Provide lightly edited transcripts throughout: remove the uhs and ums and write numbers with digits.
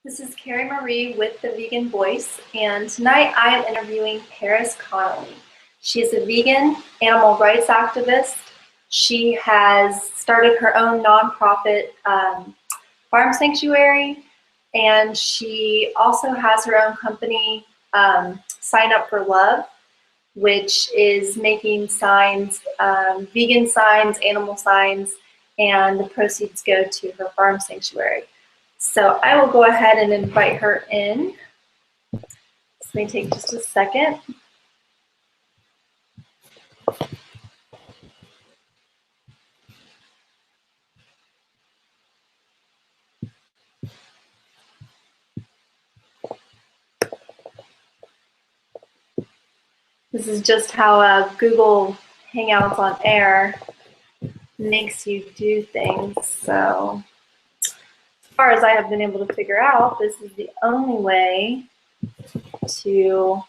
This is Carrie Marie with The Vegan Voice, and tonight I am interviewing Paris Connolly. She is a vegan animal rights activist. She has started her own nonprofit farm sanctuary, and she also has her own company, Sign Up for Love, which is making signs, vegan signs, animal signs, and the proceeds go to her farm sanctuary. So I will go ahead and invite her in. This may take just a second. This is just how Google Hangouts on Air makes you do things. So as far as I have been able to figure out, this is the only way to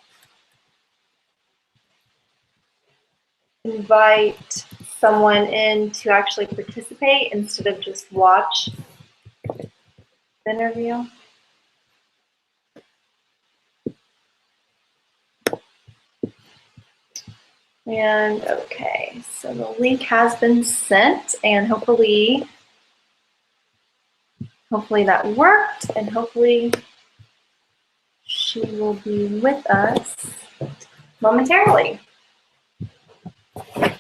invite someone in to actually participate instead of just watch the interview. And okay, so the link has been sent, and hopefully that worked, and hopefully she will be with us momentarily. Hope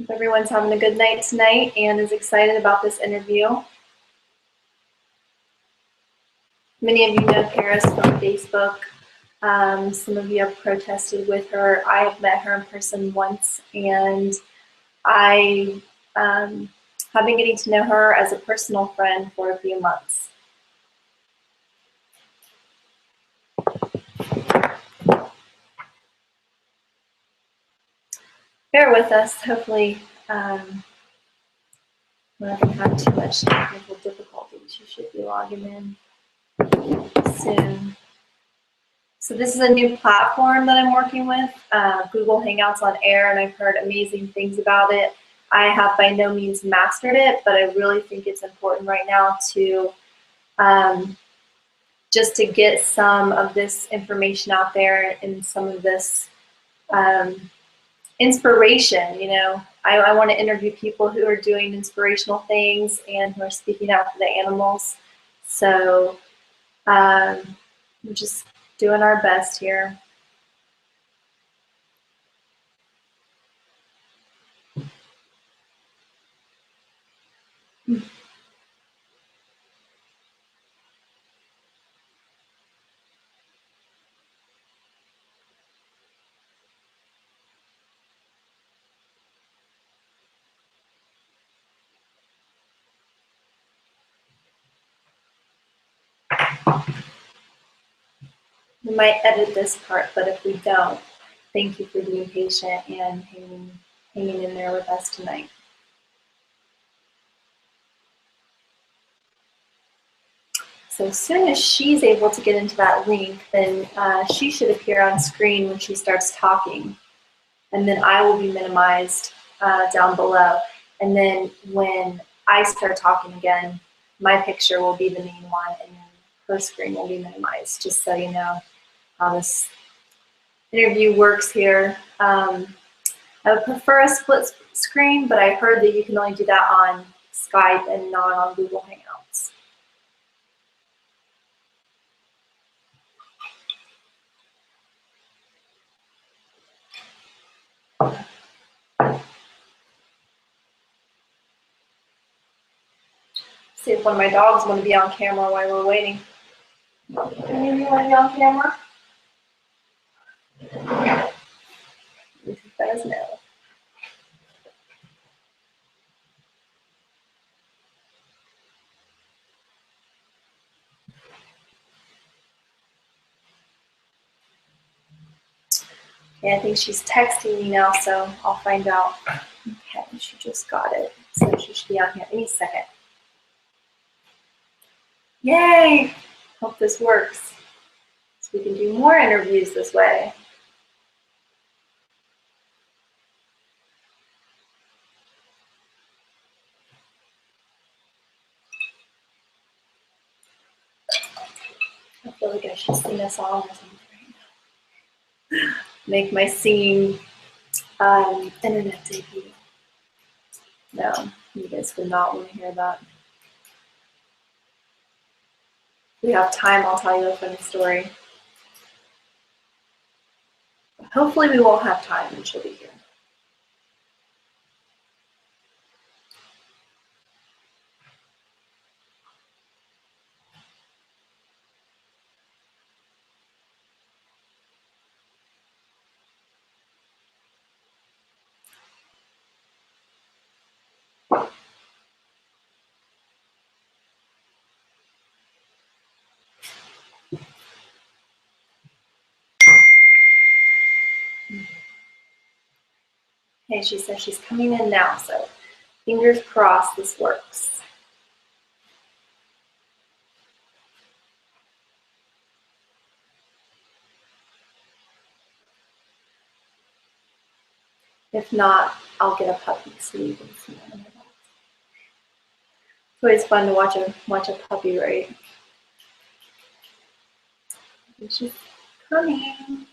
everyone's having a good night tonight and is excited about this interview. Many of you know Paris from Facebook. Some of you have protested with her. I have met her in person once, and I have been getting to know her as a personal friend for a few months. Bear with us. Hopefully, we haven't had too much technical difficulties. You should be logging in soon. So this is a new platform that I'm working with, Google Hangouts on Air, and I've heard amazing things about it. I have by no means mastered it, but I really think it's important right now to just to get some of this information out there and some of this inspiration. You know, I want to interview people who are doing inspirational things and who are speaking out for the animals. So we're just doing our best here. We might edit this part, but if we don't, thank you for being patient and hanging in there with us tonight. So as soon as she's able to get into that link, then she should appear on screen when she starts talking. And then I will be minimized down below. And then when I start talking again, my picture will be the main one, and then her screen will be minimized, just so you know how this interview works here. I would prefer a split screen, but I heard that you can only do that on Skype and not on Google Hangouts. See if one of my dogs want to be on camera while we're waiting. Any of you want to be on camera? You guys know. Yeah, I think she's texting me now, so I'll find out. Okay, she just got it. So she should be on here any second. Yay! Hope this works. So we can do more interviews this way. I feel like I should sing a song or something right now. Make my singing internet debut. No, you guys would not want to hear that. If we have time, I'll tell you a funny story. Hopefully we won't have time and she'll be here. Okay, she says she's coming in now, so fingers crossed this works. If not, I'll get a puppy so you can see them. It's always fun to watch a puppy, right? And she's coming.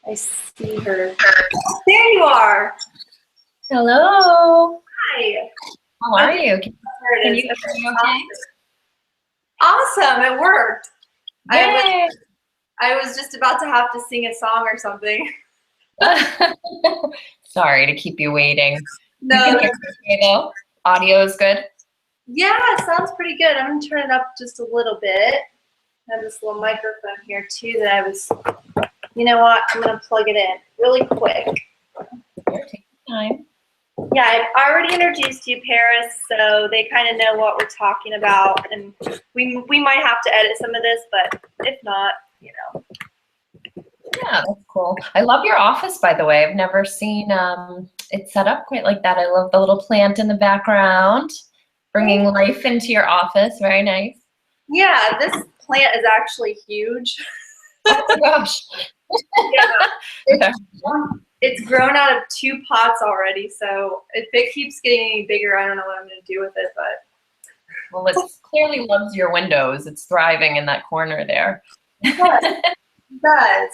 I see her. There you are. Hello. Hi. How are you? Can you There it is. hear me okay? Awesome, it worked. Yay. I was just about to have to sing a song or something. Sorry to keep you waiting. No. You can hear me okay, though? Audio is good? Yeah, it sounds pretty good. I'm going to turn it up just a little bit. I have this little microphone here too that I was, you know what, I'm going to plug it in really quick. Sure, take your time. Yeah, I've already introduced you, Paris, so they kind of know what we're talking about, and we might have to edit some of this, but if not, you know. Yeah, that's cool. I love your office, by the way. I've never seen it set up quite like that. I love the little plant in the background, bringing life into your office. Very nice. Yeah, this plant is actually huge. Oh my gosh. Yeah, it's grown out of 2 pots already, so if it keeps getting any bigger, I don't know what I'm going to do with it, but. Well, it clearly loves your windows. It's thriving in that corner there. It does. It does.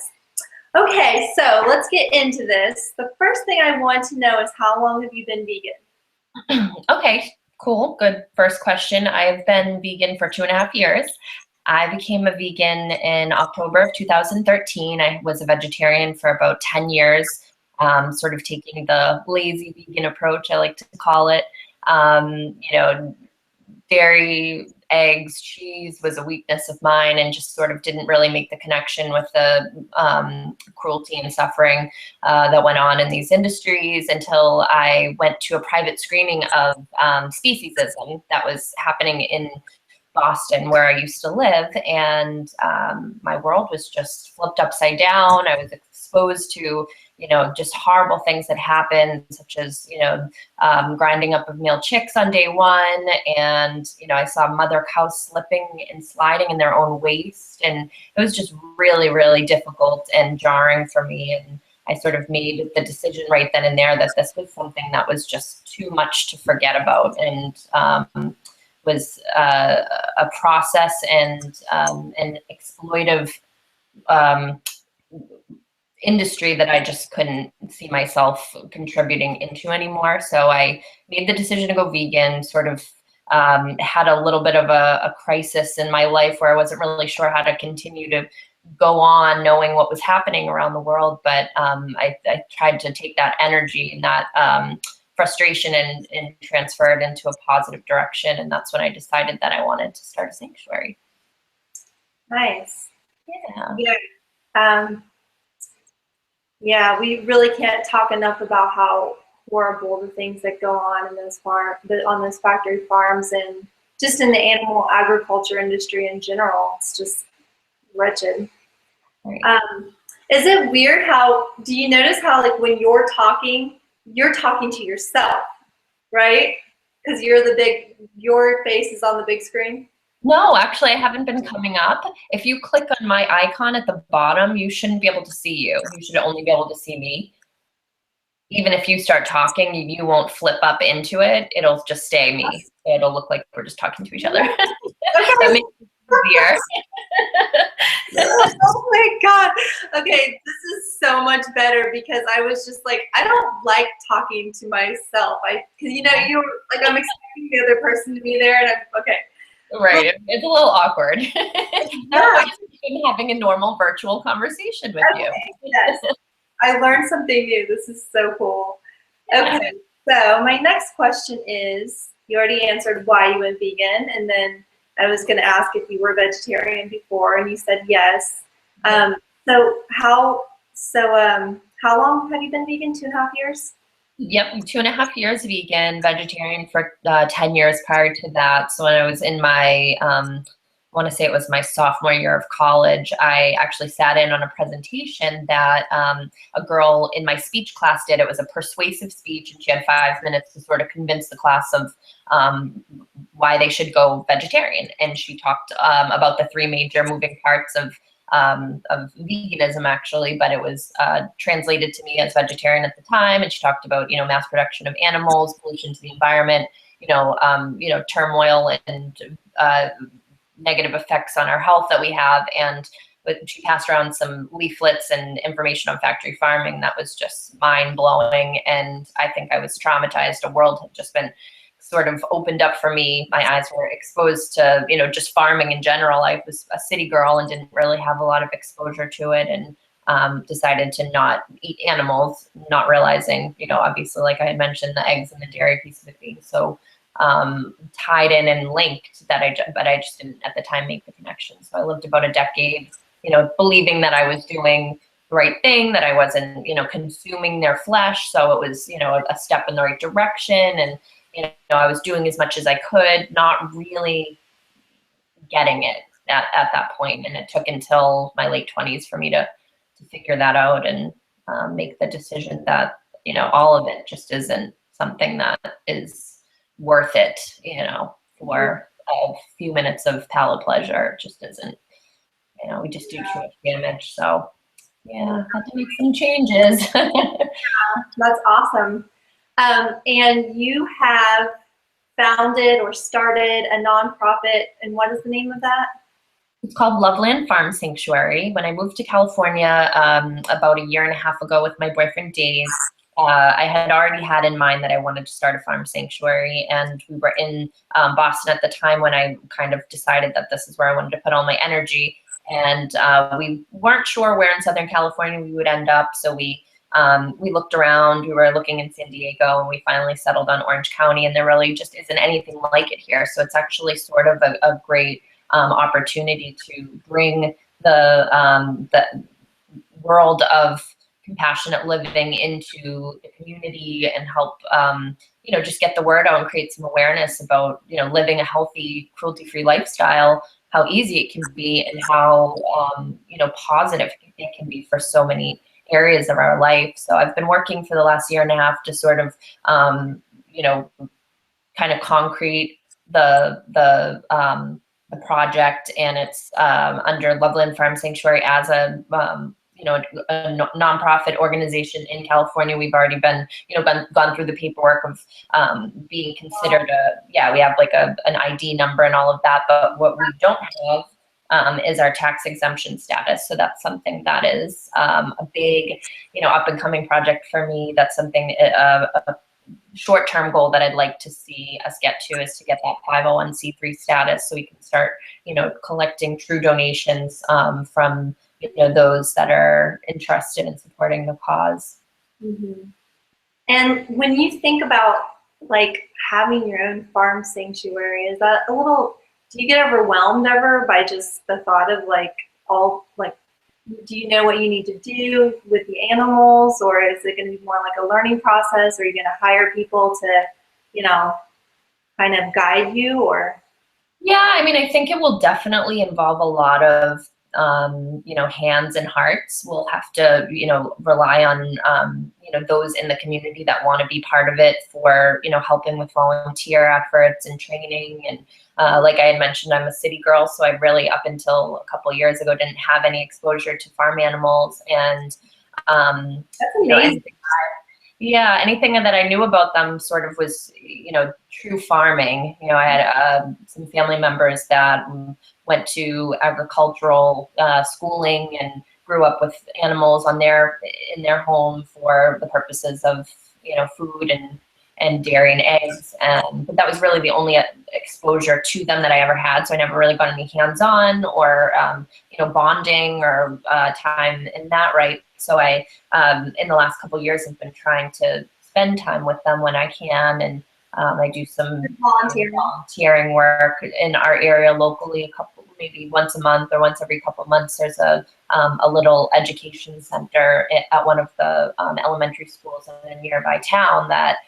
Okay, so let's get into this. The first thing I want to know is, how long have you been vegan? Okay, cool. Good first question. I've been vegan for 2.5 years. I became a vegan in October of 2013. I was a vegetarian for about 10 years, sort of taking the lazy vegan approach, I like to call it. You know, dairy, eggs, cheese was a weakness of mine, and just sort of didn't really make the connection with the cruelty and suffering that went on in these industries until I went to a private screening of speciesism that was happening in Boston, where I used to live, and my world was just flipped upside down. I was exposed to, you know, just horrible things that happened, such as, you know, grinding up of male chicks on day 1, and, you know, I saw mother cows slipping and sliding in their own waste, and it was just really, really difficult and jarring for me. And I sort of made the decision right then and there that this was something that was just too much to forget about, and was a process and an exploitive industry that I just couldn't see myself contributing into anymore. So I made the decision to go vegan, sort of had a little bit of a crisis in my life where I wasn't really sure how to continue to go on knowing what was happening around the world. But I tried to take that energy and that frustration and transfer it into a positive direction. And that's when I decided that I wanted to start a sanctuary. Nice. Yeah. Yeah. Yeah, we really can't talk enough about how horrible the things that go on in those factory farms, and just in the animal agriculture industry in general. It's just wretched. Right. Is it weird how, do you notice how, like, when you're talking to yourself, right? Because your face is on the big screen. No, actually, I haven't been coming up. If you click on my icon at the bottom, you shouldn't be able to see you. You should only be able to see me. Even if you start talking, you won't flip up into it. It'll just stay me. So it'll look like we're just talking to each other. That makes it easier. Oh my God. Okay, this is so much better because I was just like, I don't like talking to myself. Because you're like, I'm expecting the other person to be there, and okay. Right. It's a little awkward. Yeah. I'm having a normal virtual conversation with you. Okay. Yes. I learned something new. This is so cool. Okay. So my next question is, you already answered why you went vegan, and then I was going to ask if you were vegetarian before, and you said yes. Um, so how long have you been vegan? 2.5 years? Yep, 2.5 years vegan, vegetarian for 10 years prior to that. So when I was in my, I want to say it was my sophomore year of college, I actually sat in on a presentation that a girl in my speech class did. It was a persuasive speech, and she had 5 minutes to sort of convince the class of why they should go vegetarian. And she talked about the three major moving parts of veganism, actually, but it was translated to me as vegetarian at the time. And she talked about, mass production of animals, pollution to the environment, turmoil and negative effects on our health that we have. And she passed around some leaflets and information on factory farming that was just mind blowing. And I think I was traumatized. The world had just been sort of opened up for me. My eyes were exposed to, just farming in general. I was a city girl and didn't really have a lot of exposure to it, and decided to not eat animals, not realizing, obviously, like I had mentioned, the eggs and the dairy piece of it being so tied in and linked that but I just didn't at the time make the connection. So I lived about a decade, believing that I was doing the right thing, that I wasn't, consuming their flesh. So it was, a step in the right direction. And I was doing as much as I could, not really getting it at that point. And it took until my late 20s for me to figure that out and make the decision that, all of it just isn't something that is worth it, for a few minutes of palate pleasure. It just isn't, we just do too much damage. So yeah, had to make some changes. That's awesome. And you have founded or started a nonprofit, and what is the name of that? It's called Loveland Farm Sanctuary. When I moved to California about a year and a half ago with my boyfriend Dave, I had already had in mind that I wanted to start a farm sanctuary, and we were in Boston at the time when I kind of decided that this is where I wanted to put all my energy. And we weren't sure where in Southern California we would end up, so we looked around. We were looking in San Diego, and we finally settled on Orange County, and there really just isn't anything like it here. So it's actually sort of a great opportunity to bring the world of compassionate living into the community and help just get the word out and create some awareness about living a healthy, cruelty-free lifestyle, how easy it can be, and how positive it can be for so many areas of our life. So I've been working for the last year and a half to sort of kind of concrete the project, and it's under Loveland Farm Sanctuary as a nonprofit organization in California. We've already been gone through the paperwork of being considered we have like an ID number and all of that, but what we don't have is our tax exemption status. So that's something that is a big up and coming project for me. That's something a short-term goal that I'd like to see us get to, is to get that 501c3 status, so we can start, collecting true donations from, those that are interested in supporting the cause. Mm-hmm. And when you think about like having your own farm sanctuary, is that do you get overwhelmed ever by just the thought of do you know what you need to do with the animals, or is it going to be more like a learning process? Or are you going to hire people to, kind of guide you, or? Yeah, I mean, I think it will definitely involve a lot of, hands and hearts. We'll have to, rely on, those in the community that want to be part of it for, helping with volunteer efforts and training. And like I had mentioned, I'm a city girl, so I really, up until a couple years ago, didn't have any exposure to farm animals. And, That's amazing. anything that I knew about them sort of was, true farming. I had some family members that went to agricultural schooling and grew up with animals in their home for the purposes of, food and dairy and eggs. But that was really the only exposure to them that I ever had. So I never really got any hands-on or, bonding or time in that, right? So I, in the last couple of years, have been trying to spend time with them when I can. And I do some volunteering work in our area locally, maybe once a month or once every couple of months. There's a little education center at one of the elementary schools in a nearby town that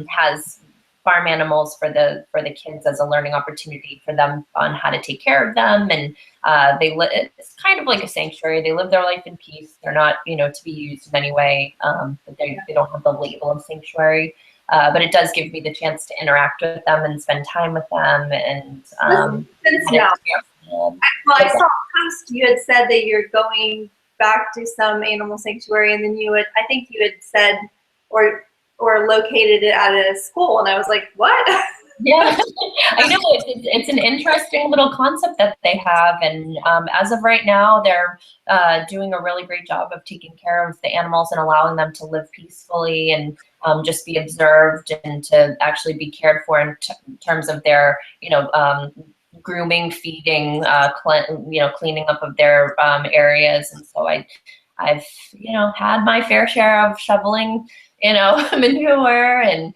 has farm animals for the kids as a learning opportunity for them on how to take care of them. And it's kind of like a sanctuary. They live their life in peace. They're not, to be used in any way. But they don't have the label of sanctuary. But it does give me the chance to interact with them and spend time with them. And well, I saw a post you had said that you're going back to some animal sanctuary, and then I think you had said or located it at a school, and I was like, what? Yeah, I know it's an interesting little concept that they have, and as of right now, they're doing a really great job of taking care of the animals and allowing them to live peacefully and just be observed and to actually be cared for in terms of their, grooming, feeding, cleaning up of their areas. And so I've had my fair share of shoveling, manure and,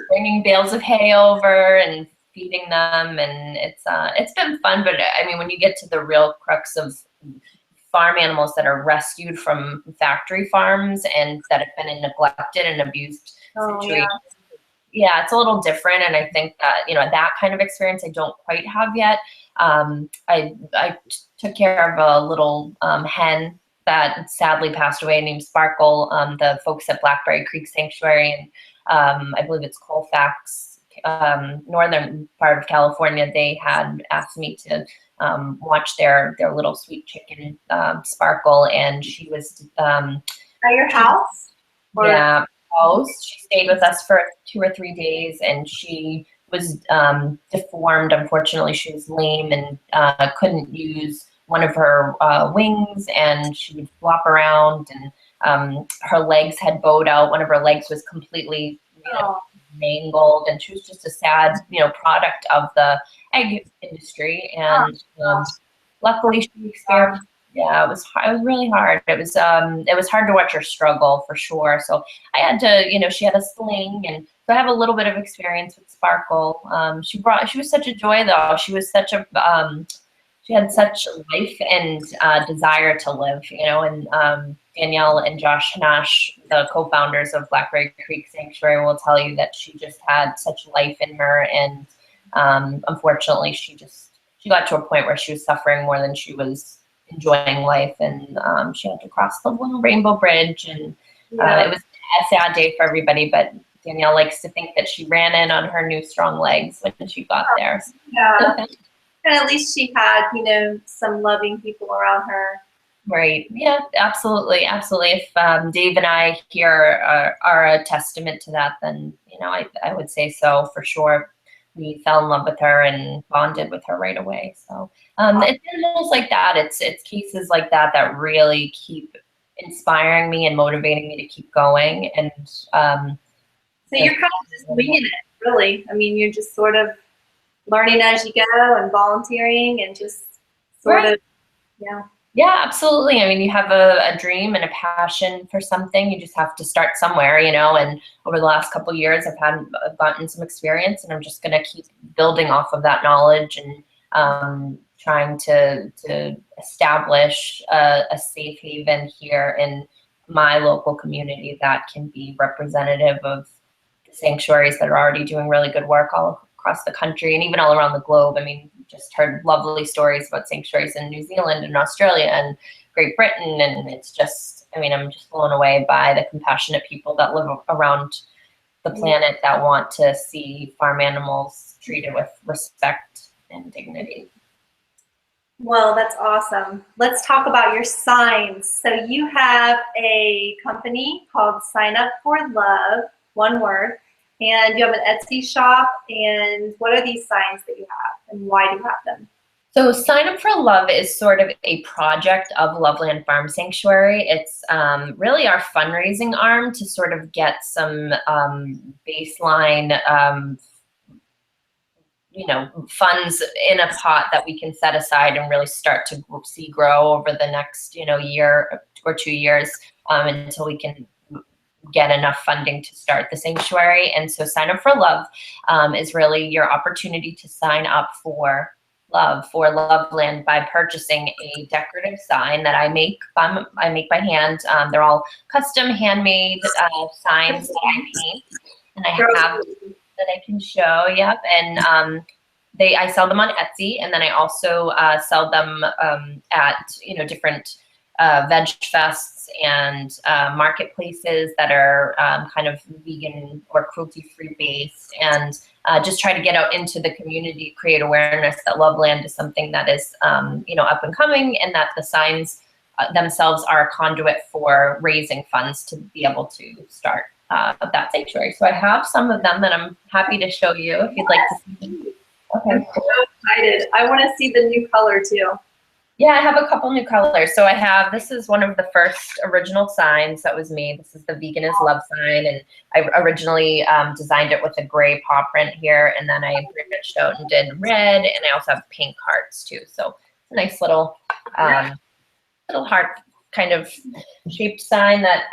bringing bales of hay over and feeding them. And it's been fun. But I mean, when you get to the real crux of farm animals that are rescued from factory farms and that have been neglected and abused situations, yeah, it's a little different. And I think that, that kind of experience I don't quite have yet. I took care of a little hen that sadly passed away named Sparkle. The folks at Blackberry Creek Sanctuary, and I believe it's Colfax, northern part of California, they had asked me to watch their little sweet chicken, Sparkle, and she was at your house? Yeah, house. She stayed with us for 2 or 3 days, and she was deformed. Unfortunately, she was lame and couldn't use one of her wings, and she would flop around, and her legs had bowed out. One of her legs was completely mangled, and she was just a sad, product of the egg industry. And luckily, she experienced. Yeah, it was really hard. It was hard to watch her struggle for sure. So I had to, she had a sling, and so I have a little bit of experience with Sparkle. She was such a joy though. She was such a she had such life and desire to live, and Danielle and Josh Hanash, the co-founders of Blackberry Creek Sanctuary, will tell you that she just had such life in her, and unfortunately, she got to a point where she was suffering more than she was enjoying life, and she had to cross the little Rainbow Bridge, and it was a sad day for everybody. But Danielle likes to think that she ran in on her new strong legs when she got there. Yeah. And at least she had, some loving people around her. Right. Yeah, absolutely. Absolutely. If Dave and I here are a testament to that, then, I would say so for sure. We fell in love with her and bonded with her right away. So it's animals like that. It's cases like that that really keep inspiring me and motivating me to keep going. And so you're kind of just winging it, really. I mean, you're just sort of learning as you go and volunteering and just sort of, yeah. Yeah, absolutely. I mean, you have a dream and a passion for something. You just have to start somewhere, and over the last couple of years, I've gotten some experience, and I'm just going to keep building off of that knowledge and trying to establish a safe haven here in my local community that can be representative of the sanctuaries that are already doing really good work all across the country and even all around the globe. I mean, just heard lovely stories about sanctuaries in New Zealand and Australia and Great Britain, and it's just, I'm just blown away by the compassionate people that live around the planet that want to see farm animals treated with respect and dignity. Well, that's awesome. Let's talk about your signs. So you have a company called Sign Up for Love, one word, and you have an Etsy shop. And what are these signs that you have, and why do you have them? So Sign Up for Love is sort of a project of Loveland Farm Sanctuary. It's really our fundraising arm to sort of get some baseline funds in a pot that we can set aside and really start to see grow over the next, year or 2 years, until we can get enough funding to start the sanctuary. And so Sign Up for Love is really your opportunity to sign up for love, for Loveland, by purchasing a decorative sign that I make by hand. They're all custom handmade signs that I paint, and I have that I can show. Yep. And I sell them on Etsy, and then I also sell them at different veg fests and marketplaces that are kind of vegan or cruelty-free based, and just try to get out into the community, create awareness that Loveland is something that is up and coming, and that the signs themselves are a conduit for raising funds to be able to start that sanctuary. So I have some of them that I'm happy to show you if you'd like to see them. Okay. I'm so excited. I want to see the new color too. Yeah, I have a couple new colors. So this is one of the first original signs that was made. This is the Vegan is Love sign, and I originally designed it with a gray paw print here, and then I branched out and did red, and I also have pink hearts too. So it's a nice little heart kind of shaped sign that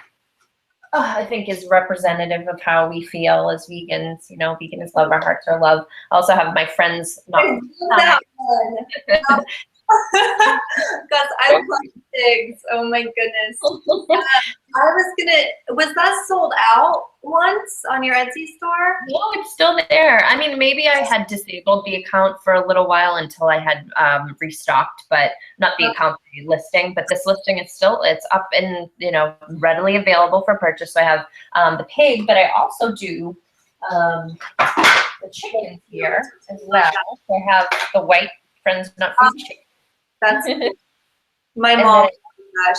I think is representative of how we feel as vegans. Vegan is love, our hearts are love. I also have my friends. I love that one. Because I love pigs. Oh my goodness. Was that sold out once on your Etsy store? No, it's still there. I mean, maybe I had disabled the account for a little while until I had restocked, but not the account, the listing. But this listing is it's up and readily available for purchase. So I have the pig, but I also do the chickens here as well. So I have the white Friends Not Food chicken. That's my mom.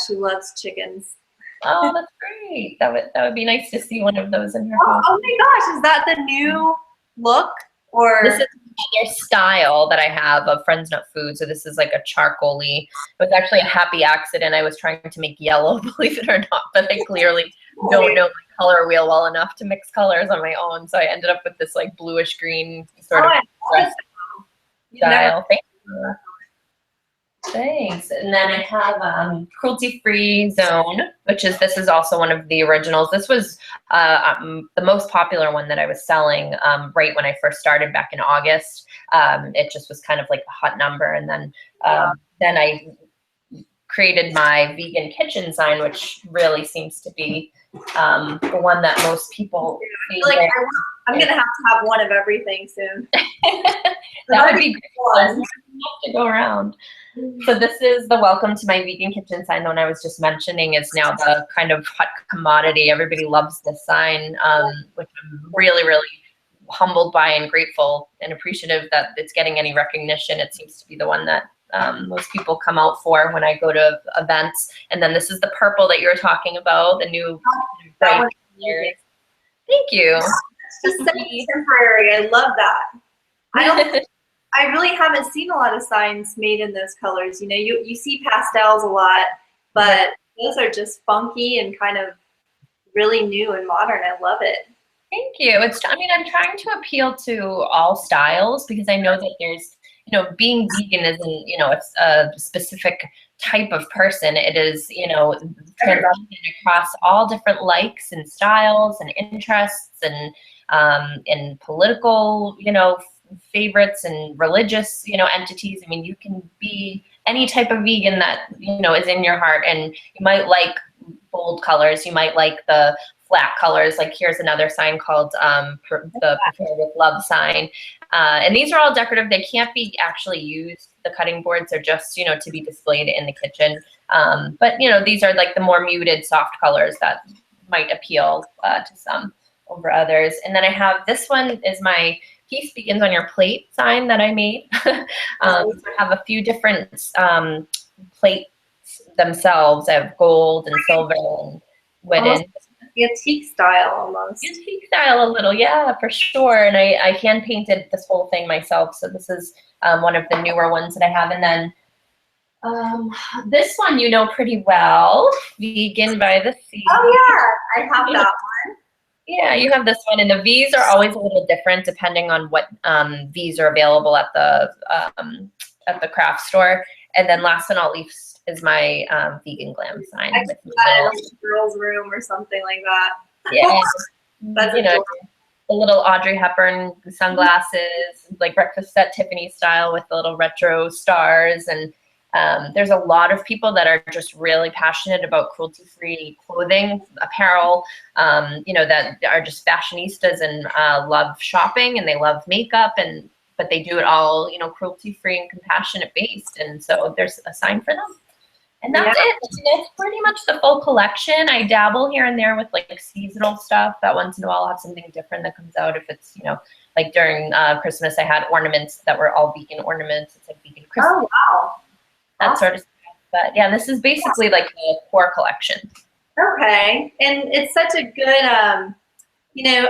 She loves chickens. Oh, that's great. That would be nice to see one of those in your home. Oh my gosh, is that the new look? Or this is another style that I have of Friends Not Food. So this is like a charcoal-y. It was actually a happy accident. I was trying to make yellow, believe it or not, but I clearly don't know my color wheel well enough to mix colors on my own. So I ended up with this like bluish green sort of style. Thank you. Thanks. And then I have Cruelty-Free Zone, this is also one of the originals. This was the most popular one that I was selling right when I first started back in August. It just was kind of like a hot number. And then I created my vegan kitchen sign, which really seems to be the one that most people I'm going to have one of everything soon. That would be great. To go around. So this is the Welcome to My Vegan Kitchen sign, the one I was just mentioning. Is now the kind of hot commodity. Everybody loves this sign, which I'm really, really humbled by and grateful and appreciative that it's getting any recognition. It seems to be the one that most people come out for when I go to events. And then this is the purple that you were talking about, the new bright colors. Thank you. It's just so contemporary. I love that. I really haven't seen a lot of signs made in those colors. You see pastels a lot, but those are just funky and kind of really new and modern. I love it. Thank you. I'm trying to appeal to all styles, because I know that there's, being vegan isn't, it's a specific type of person. It is, transcendent across all different likes and styles and interests and political, favorites and religious, entities. I mean, you can be any type of vegan that, is in your heart, and you might like bold colors. You might like the flat colors. Like here's another sign called the Prepare with Love sign. And these are all decorative. They can't be actually used. The cutting boards are just, to be displayed in the kitchen. But, these are like the more muted, soft colors that might appeal to some over others. And then I have this one is my Peace Begins on Your Plate sign that I made. So I have a few different plates themselves. I have gold and silver and wooden. antique style almost. Antique style a little, yeah, for sure. And I hand painted this whole thing myself. So this is one of the newer ones that I have. And then this one you know pretty well, Vegan by the Sea. Oh yeah, I have that one. Yeah, you have this one, and the V's are always a little different depending on what V's are available at the craft store. And then last but not least is my vegan glam sign. I With got it in the girls' room or something like that. yeah, That's you know, adorable. the little Audrey Hepburn sunglasses, like breakfast at Tiffany style with the little retro stars. And there's a lot of people that are just really passionate about cruelty-free clothing, apparel, that are just fashionistas and love shopping and they love makeup, but they do it all, cruelty-free and compassionate based. And so there's a sign for them. And that's it. It's pretty much the full collection. I dabble here and there with like seasonal stuff. That once in a while I'll have something different that comes out. If it's, like during Christmas, I had ornaments that were all vegan ornaments. It's like vegan Christmas. Oh, wow. That sort of stuff. But yeah, this is basically like a core collection. Okay. And it's such a good,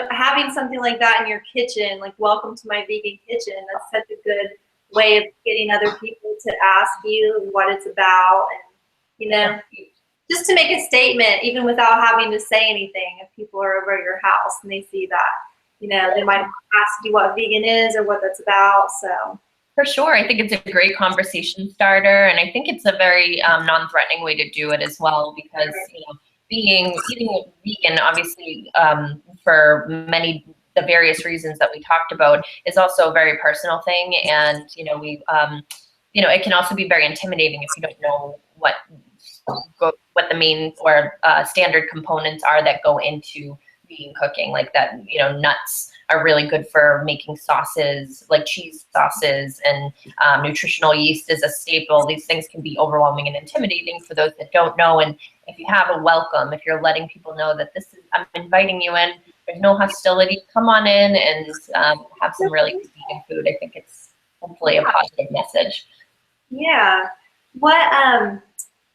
having something like that in your kitchen, like welcome to my vegan kitchen. That's such a good way of getting other people to ask you what it's about. And, just to make a statement, even without having to say anything, if people are over at your house and they see that, they might ask you what vegan is or what that's about. So. For sure. I think it's a great conversation starter. And I think it's a very non-threatening way to do it as well, because, eating vegan, obviously, for the various reasons that we talked about, is also a very personal thing. And, it can also be very intimidating if you don't know what the main or standard components are that go into vegan cooking, like that, nuts are really good for making sauces, like cheese sauces, and nutritional yeast is a staple. These things can be overwhelming and intimidating for those that don't know. And if you have a welcome, if you're letting people know that I'm inviting you in, there's no hostility, come on in and have some really good vegan food. I think it's hopefully a positive message. Yeah.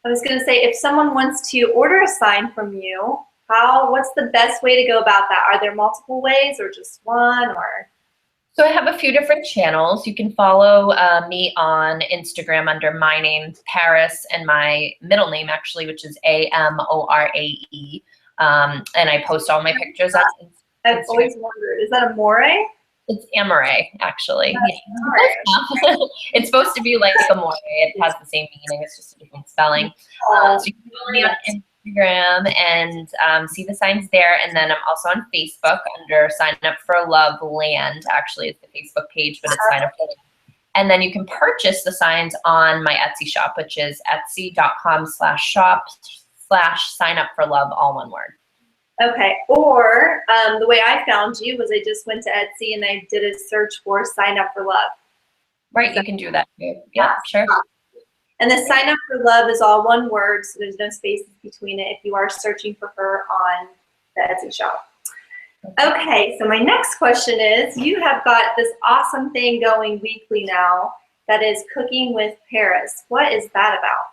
I was going to say, if someone wants to order a sign from you, what's the best way to go about that? Are there multiple ways or just one? Or? So I have a few different channels. You can follow me on Instagram under my name, Paris, and my middle name actually, which is Amorae. And I post all my pictures on Instagram. I've always wondered, is that a moray? It's Amore, actually. Yeah. It's supposed to be like Amore. It has the same meaning. It's just a different spelling. So you can follow me on Instagram and see the signs there. And then I'm also on Facebook under Sign Up for Love Land. Actually, it's the Facebook page, but it's Sign Up for Love. And then you can purchase the signs on my Etsy shop, which is etsy.com/shop/sign-up-for-love, all one word. Okay, or the way I found you was I just went to Etsy and I did a search for Sign Up for Love. Right, you can do that too. Yeah, sure. And the Sign Up for Love is all one word, so there's no spaces between it if you are searching for her on the Etsy shop. Okay, so my next question is, you have got this awesome thing going weekly now that is Cooking with Paris. What is that about?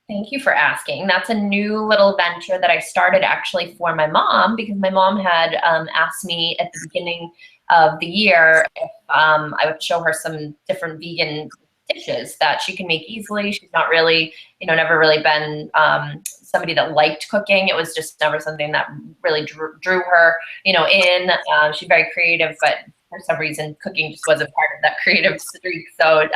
Thank you for asking. That's a new little venture that I started actually for my mom, because my mom had asked me at the beginning of the year if I would show her some different vegan dishes that she can make easily. She's not really, never really been somebody that liked cooking. It was just never something that really drew her, in. She's very creative, but for some reason, cooking just wasn't part of that creative streak. So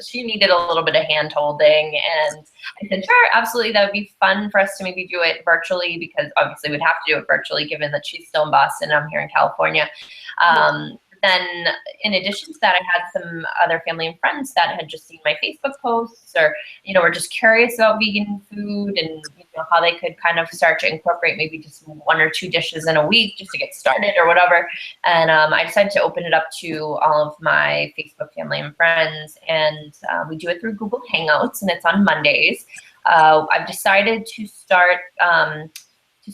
she needed a little bit of hand holding. And I said, sure, absolutely. That would be fun for us to maybe do it virtually, because obviously we'd have to do it virtually given that she's still in Boston and I'm here in California. Then in addition to that, I had some other family and friends that had just seen my Facebook posts, or, were just curious about vegan food and how they could kind of start to incorporate maybe just 1 or 2 dishes in a week just to get started or whatever. And I decided to open it up to all of my Facebook family and friends. And we do it through Google Hangouts, and it's on Mondays. I've decided to start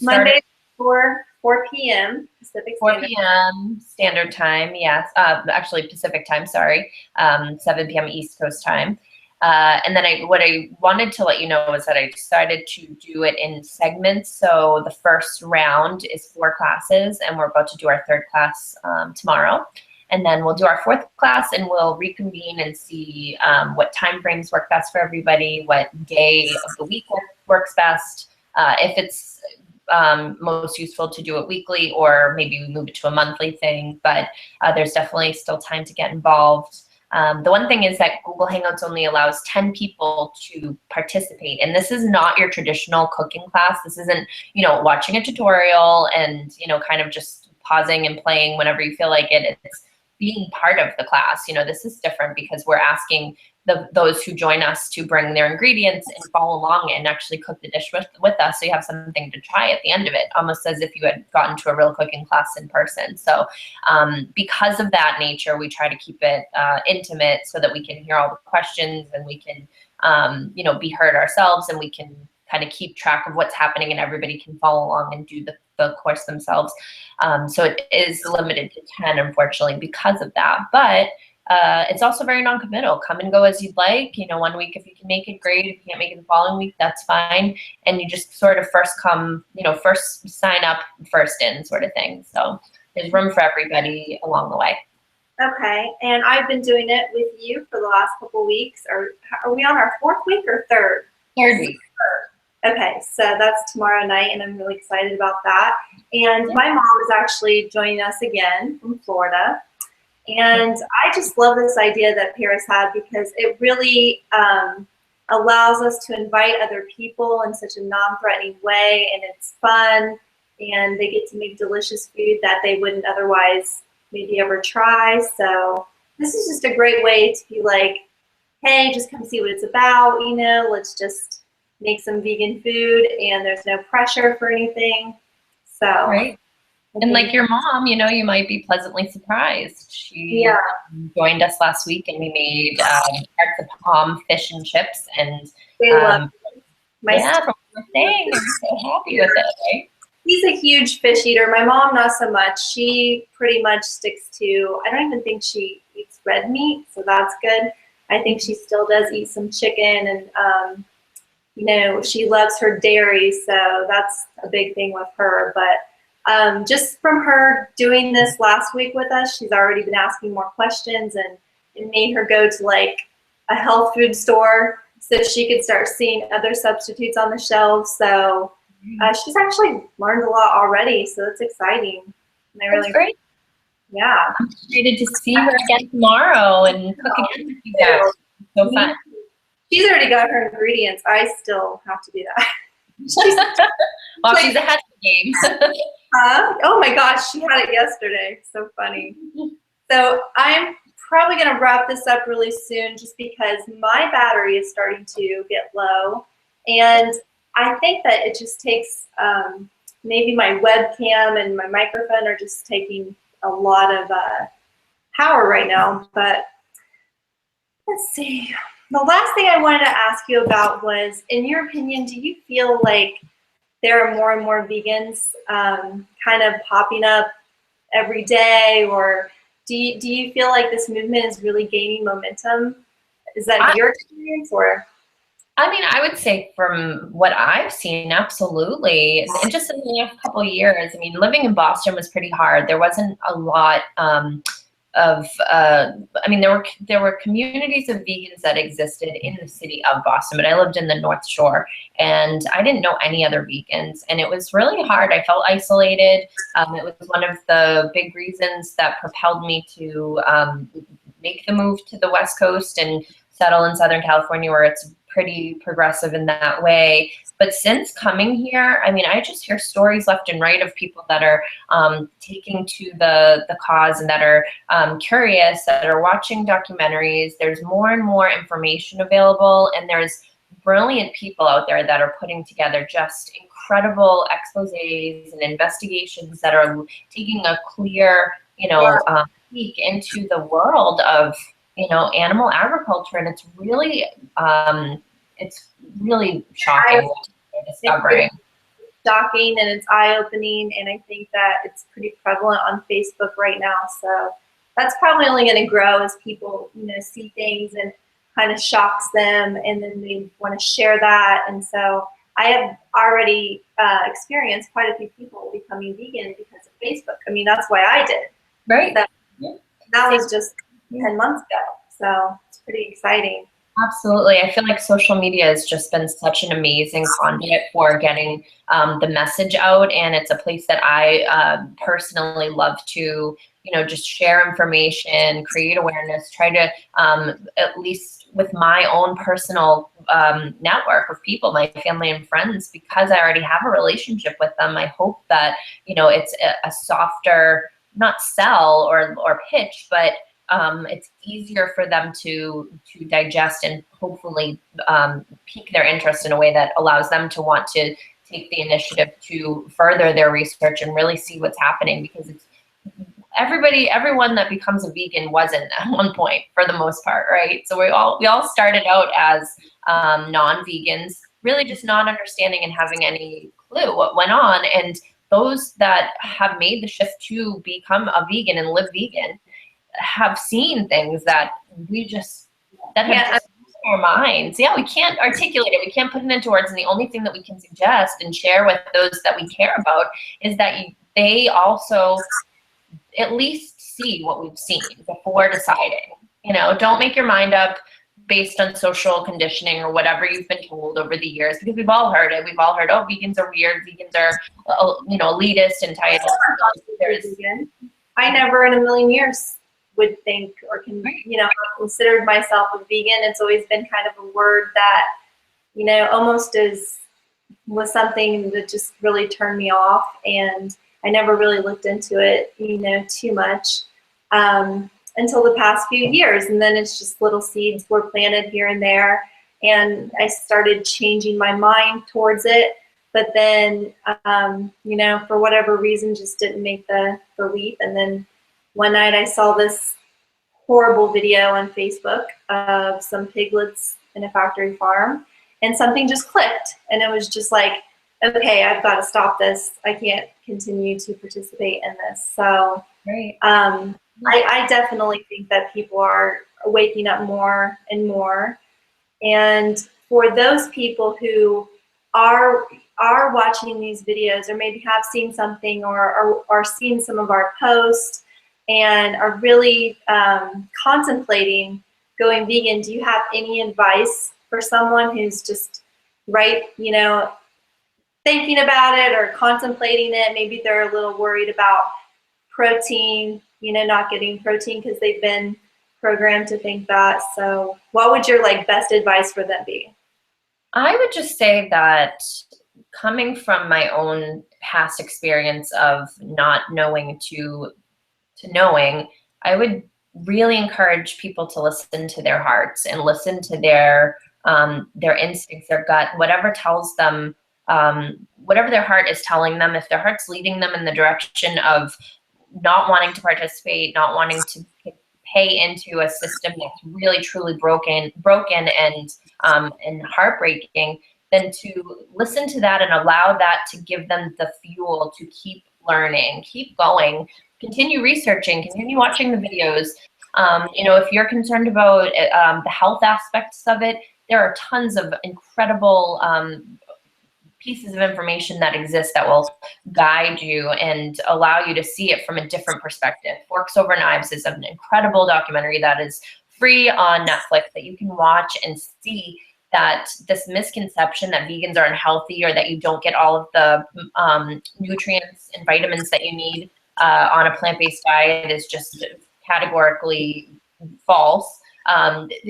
Monday for 4 p.m. Pacific Standard 4 p.m. Standard Time, yes. Actually, Pacific Time, sorry. 7 p.m. East Coast Time. And then what I wanted to let you know is that I decided to do it in segments. So the first round is 4 classes, and we're about to do our 3rd class tomorrow. And then we'll do our 4th class, and we'll reconvene and see what time frames work best for everybody, what day of the week works best, if it's most useful to do it weekly, or maybe we move it to a monthly thing. But there's definitely still time to get involved. The one thing is that Google Hangouts only allows 10 people to participate. And this is not your traditional cooking class. This isn't, watching a tutorial and, kind of just pausing and playing whenever you feel like it. It's being part of the class. This is different because we're asking those who join us to bring their ingredients and follow along and actually cook the dish with us, so you have something to try at the end of it, almost as if you had gotten to a real cooking class in person. So because of that nature, we try to keep it intimate so that we can hear all the questions, and we can be heard ourselves, and we can kind of keep track of what's happening, and everybody can follow along and do the course themselves. So it is limited to 10, unfortunately, because of that. But it's also very non-committal. Come and go as you'd like. 1 week, if you can make it, great. If you can't make it the following week, that's fine. And you just sort of first sign up, first in sort of thing. So there's room for everybody along the way. Okay, and I've been doing it with you for the last couple weeks. Are we on our 4th week or 3rd? 3rd week. Okay, so that's tomorrow night, and I'm really excited about that. And my mom is actually joining us again from Florida. And I just love this idea that Paris had, because it really allows us to invite other people in such a non-threatening way, and it's fun, and they get to make delicious food that they wouldn't otherwise maybe ever try. So this is just a great way to be like, hey, just come see what it's about, let's just make some vegan food, and there's no pressure for anything. So. Right. And like your mom, you might be pleasantly surprised. She joined us last week, and we made parts of palm fish and chips. And they love from the thing, they're so happy with it, right? He's a huge fish eater. My mom, not so much. She pretty much sticks to, I don't even think she eats red meat, so that's good. I think she still does eat some chicken, and she loves her dairy, so that's a big thing with her. But just from her doing this last week with us, she's already been asking more questions, and it made her go to like a health food store so she could start seeing other substitutes on the shelves. So she's actually learned a lot already, so it's exciting. That's great. Yeah. I'm excited to see her again tomorrow and cook again with you guys. So fun. She's already got her ingredients. I still have to do that. Well, she's ahead of the game. Oh my gosh, she had it yesterday. So funny. So I'm probably going to wrap this up really soon, just because my battery is starting to get low. And I think that it just takes, maybe my webcam and my microphone are just taking a lot of power right now. But let's see. The last thing I wanted to ask you about was, in your opinion, do you feel like there are more and more vegans kind of popping up every day, or do you feel like this movement is really gaining momentum? Is that your experience, or? I mean, I would say from what I've seen, absolutely. And just in the last couple of years, I mean, living in Boston was pretty hard. There wasn't a lot there were communities of vegans that existed in the city of Boston, but I lived in the North Shore, and I didn't know any other vegans, and it was really hard. I felt isolated. It was one of the big reasons that propelled me to make the move to the West Coast and settle in Southern California, where it's pretty progressive in that way. But since coming here, I mean, I just hear stories left and right of people that are taking to the cause, and that are curious, that are watching documentaries. There's more and more information available, and there's brilliant people out there that are putting together just incredible exposés and investigations that are taking a clear, peek into the world of, animal agriculture, and it's really shocking what they're discovering. It's shocking, and it's eye-opening, and I think that it's pretty prevalent on Facebook right now. So that's probably only going to grow as people, see things. And kind of shocks them, and then they want to share that. And so I have already experienced quite a few people becoming vegan because of Facebook. I mean, that's why I did. Right. So Yeah. that was just 10 months ago. So it's pretty exciting. Absolutely. I feel like social media has just been such an amazing conduit for getting the message out. And it's a place that I personally love to, just share information, create awareness, try to, at least with my own personal network of people, my family and friends, because I already have a relationship with them, I hope that, it's a softer, not sell or pitch, but it's easier for them to digest and hopefully pique their interest in a way that allows them to want to take the initiative to further their research and really see what's happening, because it's everyone that becomes a vegan wasn't at one point, for the most part, right? So we all started out as non-vegans, really just not understanding and having any clue what went on. And those that have made the shift to become a vegan and live vegan have seen things that have just our minds. Yeah, we can't articulate it. We can't put it into words. And the only thing that we can suggest and share with those that we care about is that they also at least see what we've seen before deciding. Don't make your mind up based on social conditioning or whatever you've been told over the years, because we've all heard it. We've all heard, oh, vegans are weird. Vegans are, elitist and entitled. I never in a million years would think or have considered myself a vegan. It's always been kind of a word that, almost was something that just really turned me off, and I never really looked into it, too much until the past few years. And then it's just little seeds were planted here and there, and I started changing my mind towards it. But then, for whatever reason, just didn't make the leap. And then one night I saw this horrible video on Facebook of some piglets in a factory farm, and something just clicked. And it was just like, okay, I've got to stop this. I can't continue to participate in this. So right. I definitely think that people are waking up more and more. And for those people who are watching these videos, or maybe have seen something or are seeing some of our posts and are really contemplating going vegan, do you have any advice for someone who's just thinking about it or contemplating it? Maybe they're a little worried about protein, not getting protein because they've been programmed to think that. So what would your best advice for them be? I would just say that, coming from my own past experience of not knowing to knowing, I would really encourage people to listen to their hearts and listen to their instincts, their gut, whatever tells them, whatever their heart is telling them. If their heart's leading them in the direction of not wanting to participate, not wanting to pay into a system that's really truly broken and heartbreaking, then to listen to that and allow that to give them the fuel to keep learning, keep going, continue researching, continue watching the videos. If you're concerned about the health aspects of it, there are tons of incredible pieces of information that exist that will guide you and allow you to see it from a different perspective. Forks Over Knives is an incredible documentary that is free on Netflix that you can watch and see that this misconception that vegans are unhealthy or that you don't get all of the nutrients and vitamins that you need on a plant-based diet is just categorically false.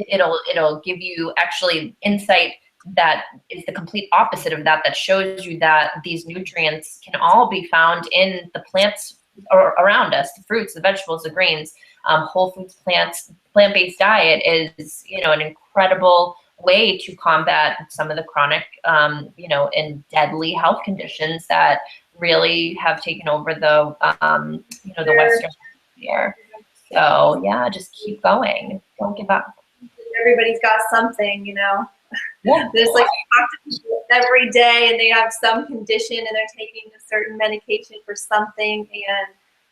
It'll give you actually insight that is the complete opposite of that, that shows you that these nutrients can all be found in the plants around us, the fruits, the vegetables, the grains. Whole foods, plant-based diet is, an incredible way to combat some of the chronic, and deadly health conditions that really have taken over the Western Hemisphere. So yeah, just keep going. Don't give up. Everybody's got something, Yeah. There's every day, and they have some condition, and they're taking a certain medication for something, and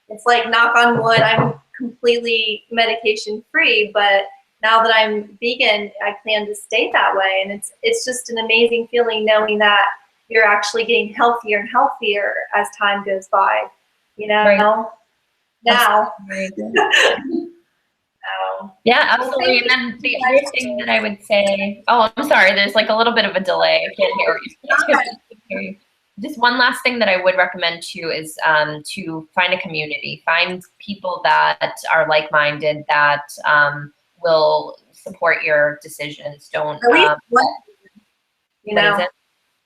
it's like, knock on wood, I'm completely medication free, but now that I'm vegan, I plan to stay that way. And it's just an amazing feeling knowing that you're actually getting healthier and healthier as time goes by, you know? Right. Now. Yeah, absolutely. And then the other thing that I would say, oh, I'm sorry, there's like a little bit of a delay. I can't hear you. Just one last thing that I would recommend too is to find a community, find people that are like-minded, that will support your decisions. Don't, at least what is it?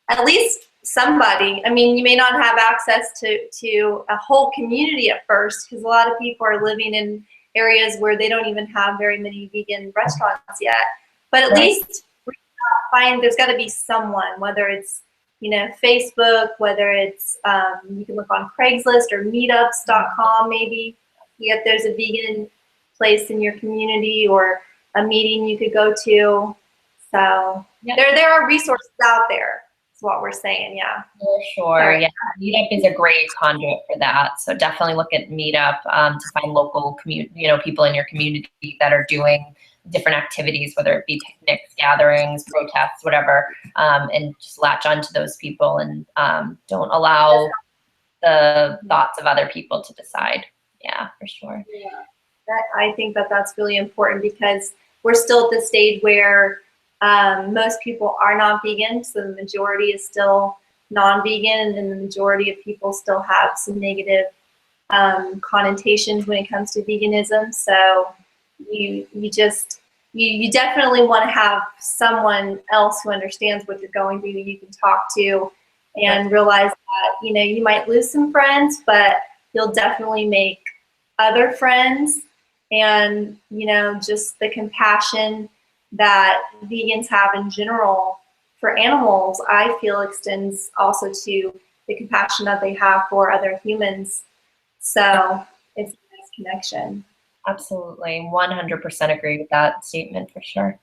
at least somebody. I mean, you may not have access to a whole community at first, because a lot of people are living in areas where they don't even have very many vegan restaurants yet. But at least find there's got to be someone, whether it's Facebook, whether it's you can look on Craigslist or meetups.com maybe. If there's a vegan place in your community or a meeting you could go to. So there are resources out there. Is what we're saying, yeah. For sure, yeah. Meetup is a great conduit for that. So definitely look at Meetup to find local people in your community that are doing different activities, whether it be picnics, gatherings, protests, whatever, and just latch onto those people and don't allow the thoughts of other people to decide. Yeah, for sure. Yeah, I think that's really important, because we're still at the stage where most people are not vegan, so the majority is still non-vegan, and the majority of people still have some negative connotations when it comes to veganism. So you definitely want to have someone else who understands what you're going through, that you can talk to, and realize that you might lose some friends, but you'll definitely make other friends. And just the compassion that vegans have in general for animals, I feel extends also to the compassion that they have for other humans. So it's a nice connection. Absolutely, 100% agree with that statement for sure.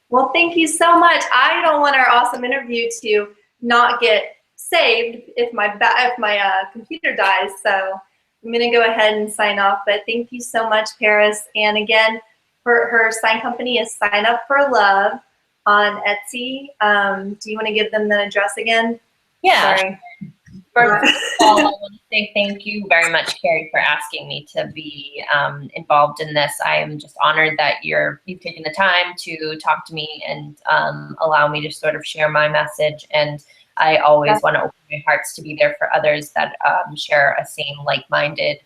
Well, thank you so much. I don't want our awesome interview to not get saved if my computer dies. So I'm going to go ahead and sign off. But thank you so much, Paris. And again, her sign company is Sign Up for Love on Etsy. Do you want to give them the address again? Yeah. Sorry. First of all, I want to say thank you very much, Carrie, for asking me to be involved in this. I am just honored that you've taken the time to talk to me and allow me to sort of share my message. And I always want to open my hearts to be there for others that share a same like-minded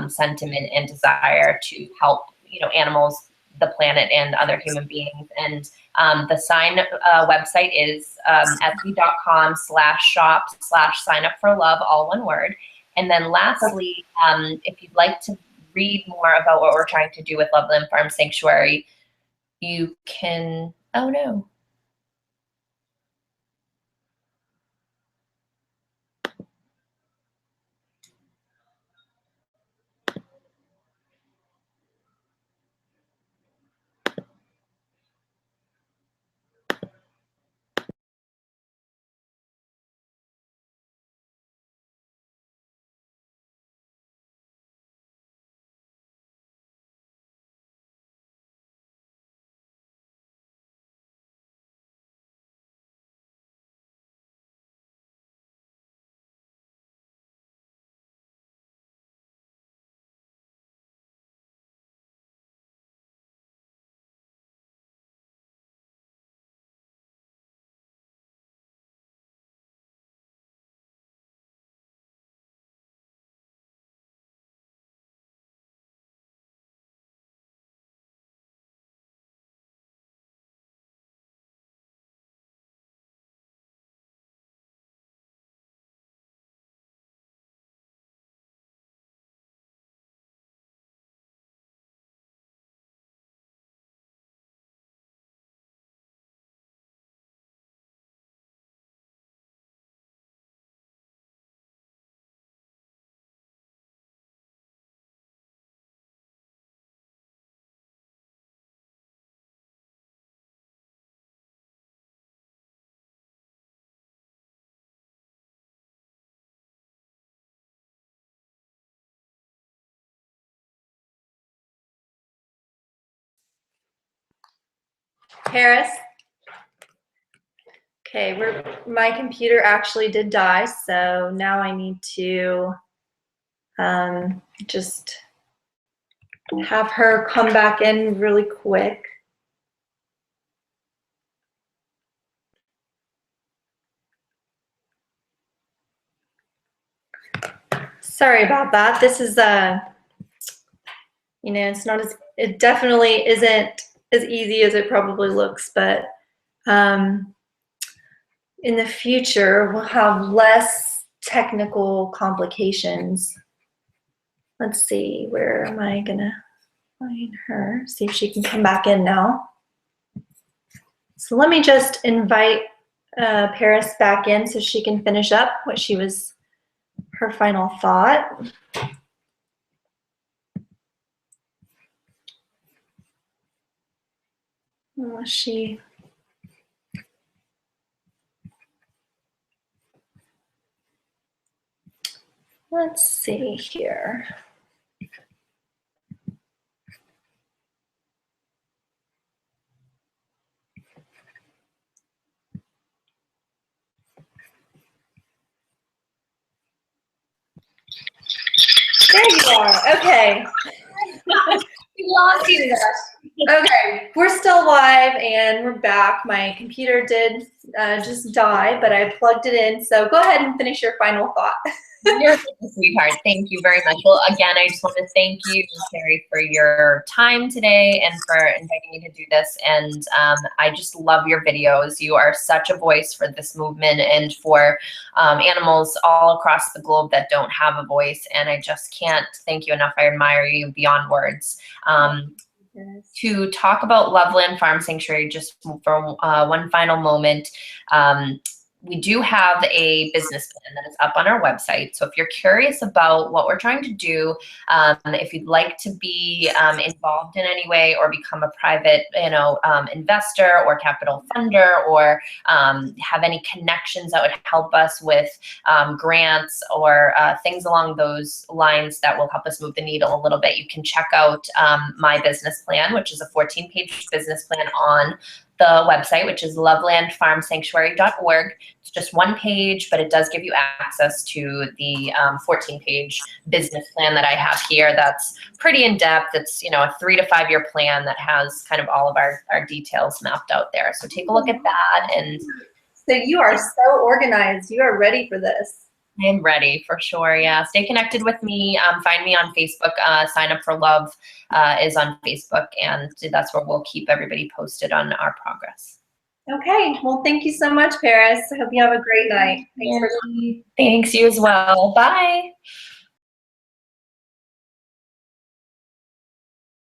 sentiment and desire to help, animals, the planet, and other human beings. And the sign website is etsy.com/shop/sign-up-for-love, all one word. And then lastly, if you'd like to read more about what we're trying to do with Loveland Farm Sanctuary, you can, oh no. Paris? Okay, my computer actually did die, so now I need to just have her come back in really quick. Sorry about that. This is you know, it's not as, it definitely isn't as easy as it probably looks, but in the future we'll have less technical complications. Let's see, where am I gonna find her? See if she can come back in now. So let me just invite Paris back in so she can finish up what she was, her final thought. Let's see here. There you are. Okay. We lost you. Okay, we're still live and we're back. My computer did just die, but I plugged it in. So go ahead and finish your final thought. You're such a sweetheart. Thank you very much. Well, again, I just want to thank you, Carrie, for your time today and for inviting me to do this. And I just love your videos. You are such a voice for this movement and for animals all across the globe that don't have a voice. And I just can't thank you enough. I admire you beyond words. Yes. To talk about Loveland Farm Sanctuary, just for one final moment, we do have a business plan that is up on our website. So if you're curious about what we're trying to do, if you'd like to be involved in any way or become a private, investor or capital funder, or have any connections that would help us with grants or things along those lines that will help us move the needle a little bit, you can check out my business plan, which is a 14-page business plan on the website, which is lovelandfarmsanctuary.org. It's just one page, but it does give you access to the 14-page business plan that I have here. That's pretty in-depth. It's, a 3 to 5 year plan that has kind of all of our details mapped out there. So take a look at that. And so you are so organized. You are ready for this. I'm ready for sure. Yeah. Stay connected with me. Find me on Facebook. Sign Up for Love is on Facebook, and that's where we'll keep everybody posted on our progress. Okay. Well, thank you so much, Paris. I hope you have a great night. Thanks, you as well. Bye.